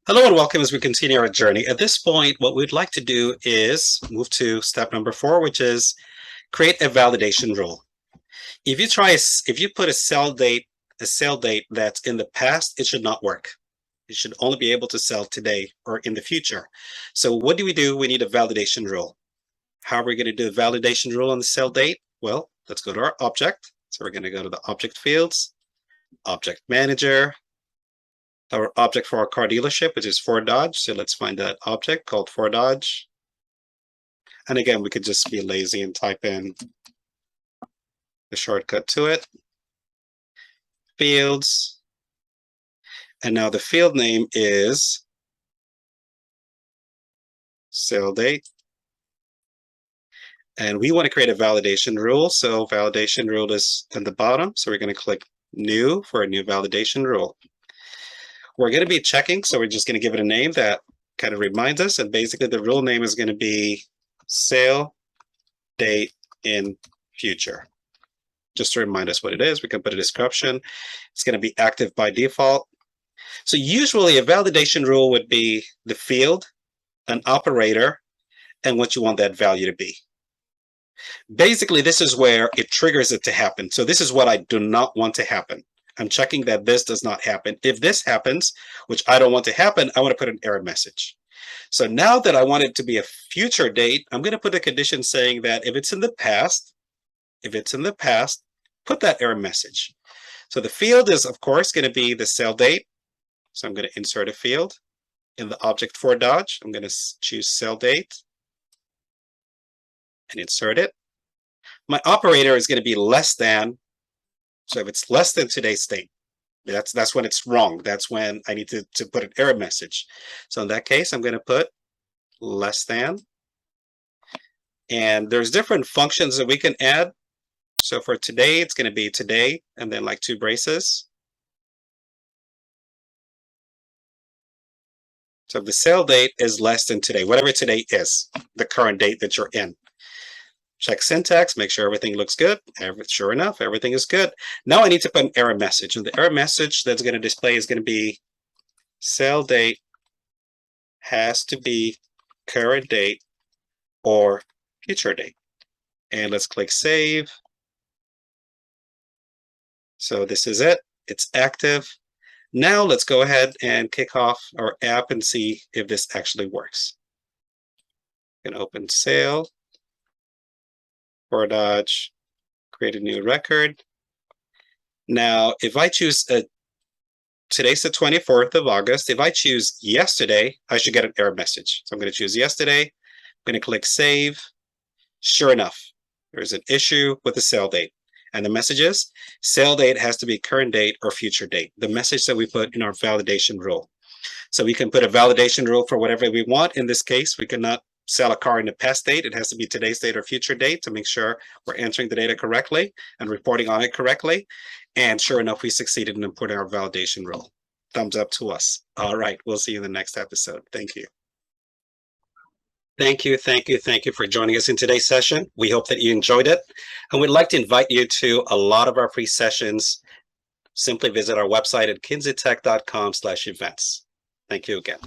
Hello and welcome as we continue our journey. At this point, what we'd like to do is move to step number 4, which is create a validation rule. If you put a sale date that's in the past, it should not work. You should only be able to sell today or in the future. So what do? We need a validation rule. How are we going to do the validation rule on the sale date? Well, let's go to our object. So we're going to go to the object fields, object manager, our object for our car dealership, which is Ford Dodge. So let's find that object called Ford Dodge. And again, we could just be lazy and type in the shortcut to it. Fields. And now the field name is sale date. And we want to create a validation rule. So validation rule is in the bottom. So we're going to click new for a new validation rule. We're going to be checking, so we're just going to give it a name that kind of reminds us. And basically the rule name is going to be sale date in future. Just to remind us what it is, we can put a description. It's going to be active by default. So usually a validation rule would be the field, an operator, and what you want that value to be. Basically, this is where it triggers it to happen. So this is what I do not want to happen. I'm checking that this does not happen. If this happens, which I don't want to happen, I want to put an error message. So now that I want it to be a future date, I'm going to put a condition saying that if it's in the past, put that error message. So the field is, of course, going to be the sale date. So I'm going to insert a field in the object for Dodge. I'm going to choose sale date and insert it. My operator is going to be less than. So if it's less than today's date, that's when it's wrong. That's when I need to put an error message. So in that case, I'm going to put less than. And there's different functions that we can add. So for today, it's going to be today, and then like 2 braces. So if the sale date is less than today, whatever today is, the current date that you're in. Check syntax, make sure everything looks good. Sure enough, everything is good. Now I need to put an error message. And the error message that's going to display is going to be sale date has to be current date or future date. And let's click save. So this is it. It's active. Now let's go ahead and kick off our app and see if this actually works. You can open sale. For Dodge, create a new record. Now, if I choose today's the 24th of August. If I choose yesterday, I should get an error message. So I'm going to choose yesterday. I'm going to click save. Sure enough, there's an issue with the sale date. And the message is sale date has to be current date or future date. The message that we put in our validation rule. So we can put a validation rule for whatever we want. In this case, we cannot sell a car in the past date. It has to be today's date or future date to make sure we're entering the data correctly and reporting on it correctly. And sure enough, we succeeded in putting our validation rule. Thumbs up to us. All right, we'll see you in the next episode. Thank you. Thank you for joining us in today's session. We hope that you enjoyed it. And we'd like to invite you to a lot of our free sessions. Simply visit our website at kinseytech.com/events. Thank you again.